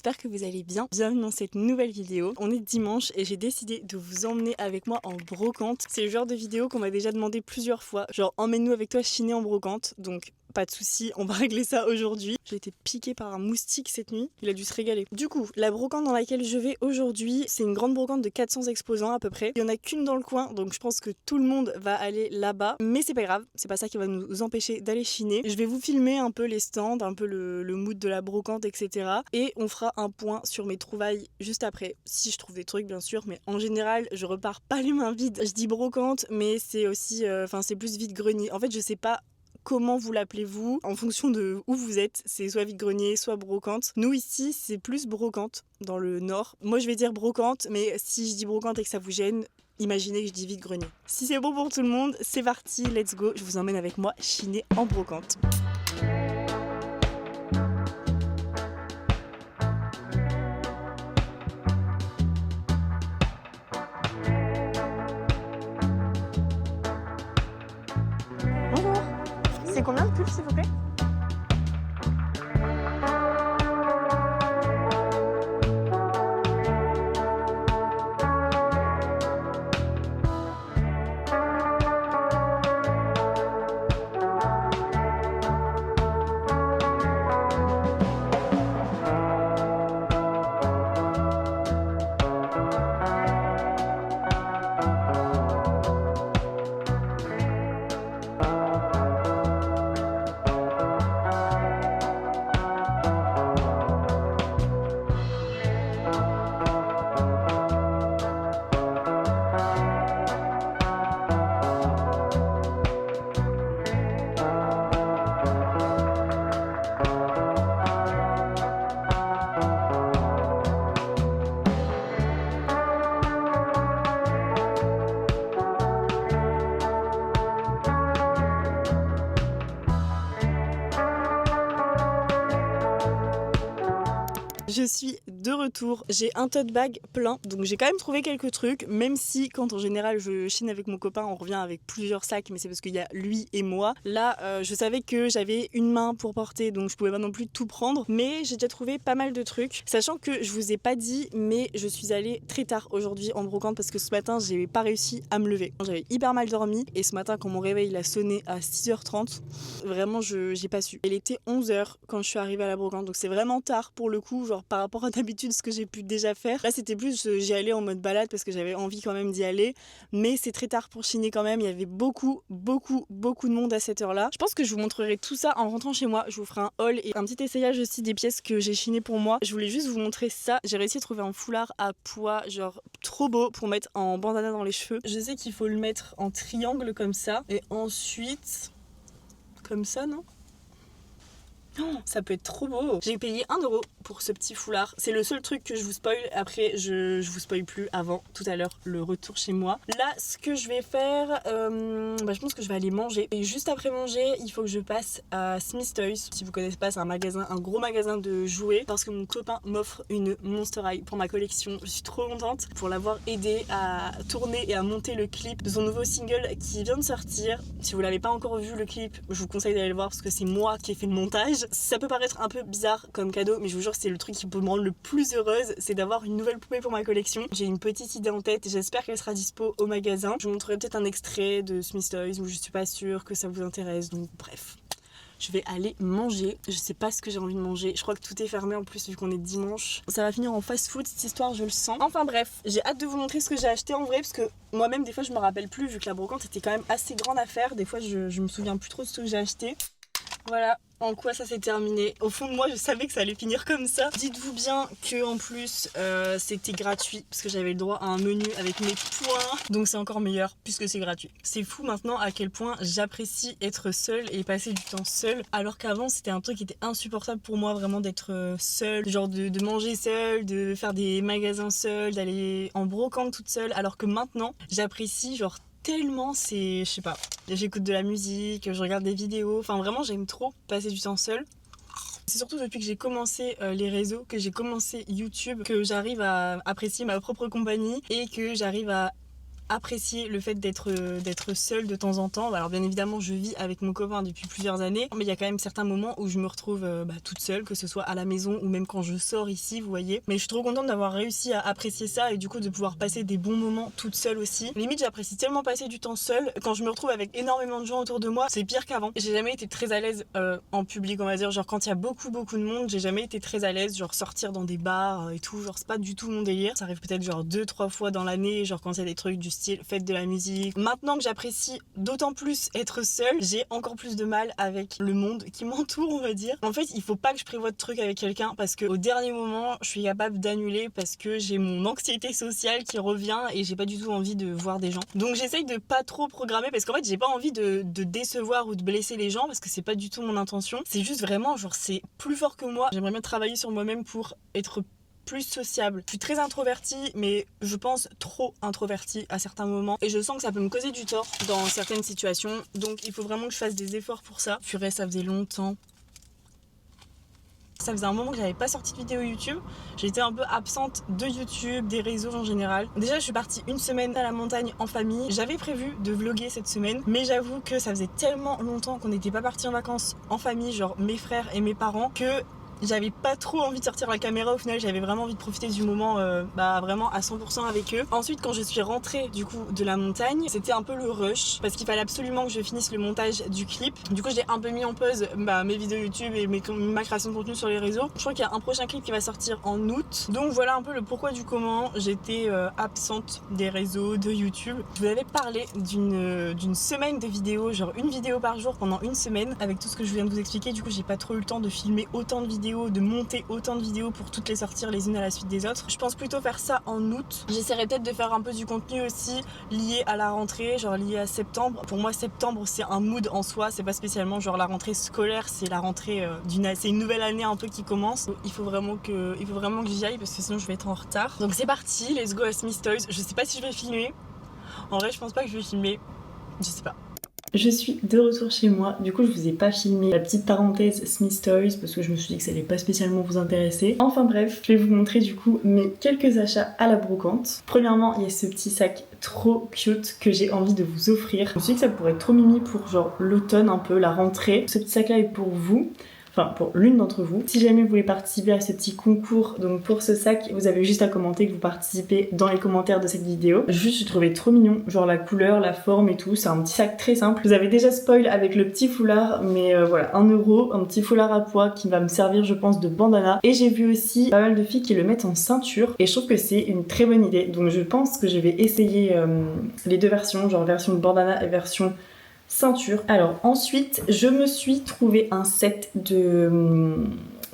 j'espère que vous allez bien. Bienvenue dans cette nouvelle vidéo. On est dimanche et j'ai décidé de vous emmener avec moi en brocante. C'est le genre de vidéo qu'on m'a déjà demandé plusieurs fois, genre emmène-nous avec toi chiner en brocante, donc pas de soucis, on va régler ça aujourd'hui. J'ai été piquée par un moustique cette nuit, il a dû se régaler. Du coup, la brocante dans laquelle je vais aujourd'hui, c'est une grande brocante de 400 exposants à peu près. Il y en a qu'une dans le coin, donc je pense que tout le monde va aller là-bas. Mais c'est pas grave, c'est pas ça qui va nous empêcher d'aller chiner. Je vais vous filmer un peu les stands, un peu le mood de la brocante, etc. Et on fera un point sur mes trouvailles juste après. Si je trouve des trucs, bien sûr, mais en général, je repars pas les mains vides. Je dis brocante, mais c'est aussi, c'est plus vide-grenier. En fait, je sais pas comment vous l'appelez-vous en fonction de où vous êtes, c'est soit vide-grenier, soit brocante. Nous ici, c'est plus brocante dans le nord. Moi, je vais dire brocante, mais si je dis brocante et que ça vous gêne, imaginez que je dis vide-grenier. Si c'est bon pour tout le monde, c'est parti, let's go. Je vous emmène avec moi chiner en brocante. Bonjour, c'est combien de pulls s'il vous plaît ? Je suis de retour, j'ai un tote bag plein, donc j'ai quand même trouvé quelques trucs, même si quand en général je chine avec mon copain, on revient avec plusieurs sacs, mais c'est parce qu'il y a lui et moi. Là, je savais que j'avais une main pour porter, donc je pouvais pas non plus tout prendre, mais j'ai déjà trouvé pas mal de trucs, sachant que je vous ai pas dit, mais je suis allée très tard aujourd'hui en brocante parce que ce matin, j'ai pas réussi à me lever. J'avais hyper mal dormi, et ce matin, quand mon réveil il a sonné à 6h30, vraiment, j'ai pas su. Il était 11h quand je suis arrivée à la brocante, donc c'est vraiment tard pour le coup, genre par rapport à d'habitude ce que j'ai pu déjà faire. Là c'était plus j'y allais en mode balade parce que j'avais envie quand même d'y aller, mais c'est très tard pour chiner quand même. Il y avait beaucoup de monde à cette heure-là. Je pense que je vous montrerai tout ça en rentrant chez moi. Je vous ferai un haul et un petit essayage aussi des pièces que j'ai chinées pour moi. Je voulais juste vous montrer ça. J'ai réussi à trouver un foulard à pois, genre trop beau pour mettre en bandana dans les cheveux. Je sais qu'il faut le mettre en triangle comme ça et ensuite comme ça, non ? Oh, ça peut être trop beau. J'ai payé 1€ pour ce petit foulard. C'est le seul truc que je vous spoil. Après, je vous spoil plus avant tout à l'heure le retour chez moi. Là, ce que je vais faire, je pense que je vais aller manger. Et juste après manger, il faut que je passe à Smith Toys. Si vous connaissez pas, c'est un gros magasin de jouets. Parce que mon copain m'offre une Monster High pour ma collection. Je suis trop contente pour l'avoir aidé à tourner et à monter le clip de son nouveau single qui vient de sortir. Si vous l'avez pas encore vu le clip, je vous conseille d'aller le voir parce que c'est moi qui ai fait le montage. Ça peut paraître un peu bizarre comme cadeau, mais je vous jure que c'est le truc qui peut me rendre le plus heureuse, c'est d'avoir une nouvelle poupée pour ma collection. J'ai une petite idée en tête et j'espère qu'elle sera dispo au magasin. Je vous montrerai peut-être un extrait de Smith Toys où je suis pas sûre que ça vous intéresse, donc bref. Je vais aller manger, je sais pas ce que j'ai envie de manger, je crois que tout est fermé en plus vu qu'on est dimanche. Ça va finir en fast food cette histoire, je le sens. Enfin bref, j'ai hâte de vous montrer ce que j'ai acheté en vrai parce que moi-même des fois je me rappelle plus vu que la brocante était quand même assez grande à faire. Des fois je me souviens plus trop de ce que j'ai acheté. Voilà en quoi ça s'est terminé. Au fond de moi, je savais que ça allait finir comme ça. Dites-vous bien que en plus, c'était gratuit parce que j'avais le droit à un menu avec mes points. Donc c'est encore meilleur puisque c'est gratuit. C'est fou maintenant à quel point j'apprécie être seule et passer du temps seule. Alors qu'avant, c'était un truc qui était insupportable pour moi vraiment d'être seule. Genre de manger seule, de faire des magasins seule, d'aller en brocante toute seule. Alors que maintenant, j'apprécie genre tellement, je sais pas, j'écoute de la musique, je regarde des vidéos, enfin vraiment j'aime trop passer du temps seule. C'est surtout depuis que j'ai commencé les réseaux, que j'ai commencé YouTube, que j'arrive à apprécier ma propre compagnie et que j'arrive à apprécier le fait d'être seule de temps en temps. Alors bien évidemment je vis avec mon copain depuis plusieurs années, mais il y a quand même certains moments où je me retrouve toute seule, que ce soit à la maison ou même quand je sors ici, vous voyez. Mais je suis trop contente d'avoir réussi à apprécier ça et du coup de pouvoir passer des bons moments toute seule aussi. Limite j'apprécie tellement passer du temps seule, quand je me retrouve avec énormément de gens autour de moi, c'est pire qu'avant. J'ai jamais été très à l'aise en public, on va dire, genre quand il y a beaucoup de monde, j'ai jamais été très à l'aise, genre sortir dans des bars et tout, genre c'est pas du tout mon délire. Ça arrive peut-être genre 2-3 fois dans l'année, genre quand il y a des trucs du style fête de la musique. Maintenant que j'apprécie d'autant plus être seule, j'ai encore plus de mal avec le monde qui m'entoure, on va dire. En fait, il faut pas que je prévoie de trucs avec quelqu'un parce qu'au dernier moment, je suis capable d'annuler parce que j'ai mon anxiété sociale qui revient et j'ai pas du tout envie de voir des gens. Donc j'essaye de pas trop programmer parce qu'en fait, j'ai pas envie de décevoir ou de blesser les gens parce que c'est pas du tout mon intention. C'est juste vraiment, genre, c'est plus fort que moi. J'aimerais bien travailler sur moi-même pour être plus sociable. Je suis très introvertie, mais je pense trop introvertie à certains moments et je sens que ça peut me causer du tort dans certaines situations, donc il faut vraiment que je fasse des efforts pour ça. Purée, ça faisait longtemps. Ça faisait un moment que j'avais pas sorti de vidéo YouTube. J'étais un peu absente de YouTube, des réseaux en général. Déjà, je suis partie une semaine à la montagne en famille. J'avais prévu de vlogger cette semaine, mais j'avoue que ça faisait tellement longtemps qu'on n'était pas partis en vacances en famille, genre mes frères et mes parents, que j'avais pas trop envie de sortir la caméra. Au final, j'avais vraiment envie de profiter du moment vraiment à 100% avec eux. Ensuite, quand je suis rentrée du coup de la montagne, c'était un peu le rush parce qu'il fallait absolument que je finisse le montage du clip. Du coup, j'ai un peu mis en pause mes vidéos YouTube et ma création de contenu sur les réseaux. Je crois qu'il y a un prochain clip qui va sortir en août. Donc voilà un peu le pourquoi du comment j'étais absente des réseaux, de YouTube. Je vous avais parlé d'une semaine de vidéos, genre une vidéo par jour pendant une semaine. Avec tout ce que je viens de vous expliquer, du coup, j'ai pas trop eu le temps de filmer autant de vidéos, de monter autant de vidéos pour toutes les sortir les unes à la suite des autres. Je pense plutôt faire ça en août. J'essaierai peut-être de faire un peu du contenu aussi lié à la rentrée, genre lié à septembre. Pour moi, septembre, c'est un mood en soi. C'est pas spécialement genre la rentrée scolaire, c'est la rentrée c'est une nouvelle année un peu qui commence. Donc, il faut vraiment que j'y aille parce que sinon je vais être en retard. Donc c'est parti, let's go à Smith Toys. Je sais pas si je vais filmer. En vrai, je pense pas que je vais filmer. Je sais pas. Je suis de retour chez moi, du coup je vous ai pas filmé la petite parenthèse Smith Toys parce que je me suis dit que ça allait pas spécialement vous intéresser. Enfin bref, je vais vous montrer du coup mes quelques achats à la brocante. Premièrement, il y a ce petit sac trop cute que j'ai envie de vous offrir. Je me suis dit que ça pourrait être trop mimi pour genre l'automne un peu, la rentrée. Ce petit sac là est pour vous. Enfin pour l'une d'entre vous. Si jamais vous voulez participer à ce petit concours, donc pour ce sac, vous avez juste à commenter que vous participez dans les commentaires de cette vidéo. Juste, je trouvais trop mignon, genre la couleur, la forme et tout. C'est un petit sac très simple. Vous avez déjà spoil avec le petit foulard, mais voilà, 1€, un petit foulard à pois qui va me servir, je pense, de bandana. Et j'ai vu aussi pas mal de filles qui le mettent en ceinture et je trouve que c'est une très bonne idée. Donc je pense que je vais essayer les deux versions, genre version bandana et version ceinture. Alors ensuite, je me suis trouvé un set de...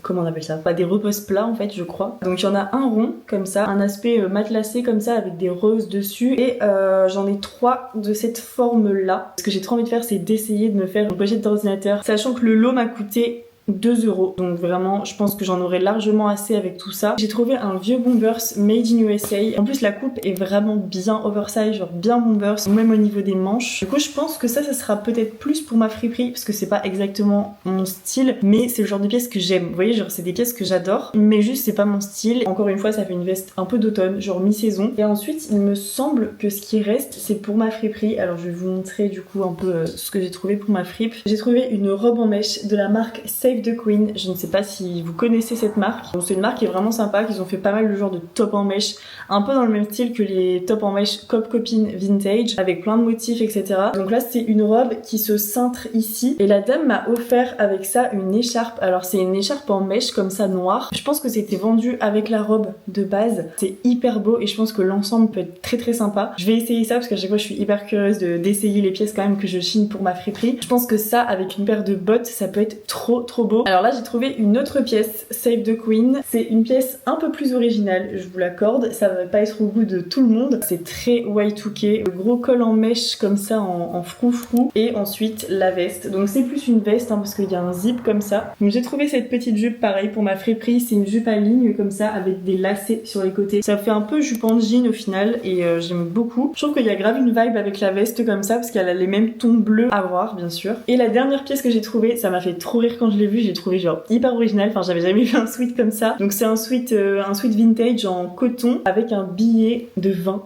comment on appelle ça? Pas des repose plats en fait, je crois. Donc il y en a un rond comme ça, un aspect matelassé comme ça avec des roses dessus et j'en ai 3 de cette forme là. Ce que j'ai trop envie de faire, c'est d'essayer de me faire une pochette d'ordinateur, sachant que le lot m'a coûté 2€. Donc vraiment, je pense que j'en aurai largement assez avec tout ça. J'ai trouvé un vieux Bombers made in USA. En plus, la coupe est vraiment bien oversize, genre bien Bombers, même au niveau des manches. Du coup, je pense que ça sera peut-être plus pour ma friperie, parce que c'est pas exactement mon style, mais c'est le genre de pièces que j'aime. Vous voyez, genre c'est des pièces que j'adore, mais juste c'est pas mon style. Encore une fois, ça fait une veste un peu d'automne, genre mi-saison. Et ensuite, il me semble que ce qui reste, c'est pour ma friperie. Alors je vais vous montrer du coup un peu ce que j'ai trouvé pour ma fripe. J'ai trouvé une robe en mèche de la marque Save the Queen. Je ne sais pas si vous connaissez cette marque. Donc c'est une marque qui est vraiment sympa, qu'ils ont fait pas mal de genre de top en mèche, un peu dans le même style que les top en mèche Cop Copine vintage, avec plein de motifs, etc. Donc là c'est une robe qui se cintre ici, et la dame m'a offert avec ça une écharpe. Alors c'est une écharpe en mèche comme ça noire. Je pense que c'était vendu avec la robe de base. C'est hyper beau et je pense que l'ensemble peut être très très sympa. Je vais essayer ça parce qu'à chaque fois je suis hyper curieuse d'essayer les pièces quand même que je chine pour ma friperie. Je pense que ça avec une paire de bottes ça peut être trop beau. Alors là j'ai trouvé une autre pièce Save the Queen. C'est une pièce un peu plus originale, je vous l'accorde. Ça va pas être au goût de tout le monde. C'est très Y2K. Le gros col en mèche comme ça en froufrou. Et ensuite la veste. Donc c'est plus une veste parce qu'il y a un zip comme ça. Donc j'ai trouvé cette petite jupe pareil pour ma friperie. C'est une jupe à ligne comme ça avec des lacets sur les côtés. Ça fait un peu jupe en jean au final et j'aime beaucoup. Je trouve qu'il y a grave une vibe avec la veste comme ça parce qu'elle a les mêmes tons bleus à voir bien sûr. Et la dernière pièce que j'ai trouvée, ça m'a fait trop rire quand je l'ai vue. J'ai trouvé genre hyper original. Enfin j'avais jamais vu un sweat comme ça. Donc c'est un sweat vintage en coton avec un billet de 20.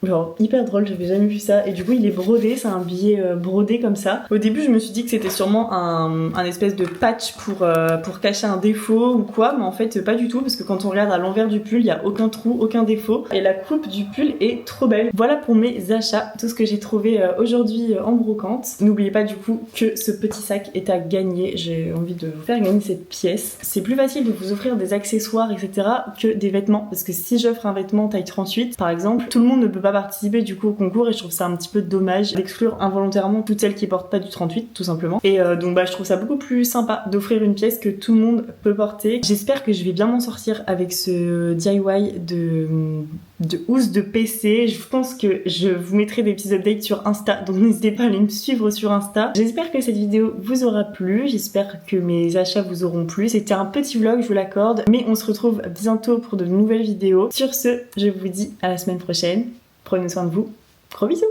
genre hyper drôle, j'avais jamais vu ça. Et du coup il est brodé, c'est un billet brodé comme ça. Au début je me suis dit que c'était sûrement un espèce de patch pour cacher un défaut ou quoi, mais en fait pas du tout, parce que quand on regarde à l'envers du pull, il y a aucun trou, aucun défaut. Et la coupe du pull est trop belle. Voilà pour mes achats, tout ce que j'ai trouvé aujourd'hui en brocante. N'oubliez pas du coup que ce petit sac est à gagner. J'ai envie de vous faire gagner cette pièce. C'est plus facile de vous offrir des accessoires, etc. que des vêtements, parce que si j'offre un vêtement taille 38 par exemple, tout le monde ne peut pas participer du coup au concours et je trouve ça un petit peu dommage d'exclure involontairement toutes celles qui portent pas du 38 tout simplement. Et donc bah je trouve ça beaucoup plus sympa d'offrir une pièce que tout le monde peut porter. J'espère que je vais bien m'en sortir avec ce DIY de housse de PC. Je pense que je vous mettrai des petits updates sur Insta, donc n'hésitez pas à aller me suivre sur Insta. J'espère que cette vidéo vous aura plu, j'espère que mes achats vous auront plu. C'était un petit vlog, je vous l'accorde, mais on se retrouve bientôt pour de nouvelles vidéos. Sur ce, je vous dis à la semaine prochaine. Prenez soin de vous. Gros bisous.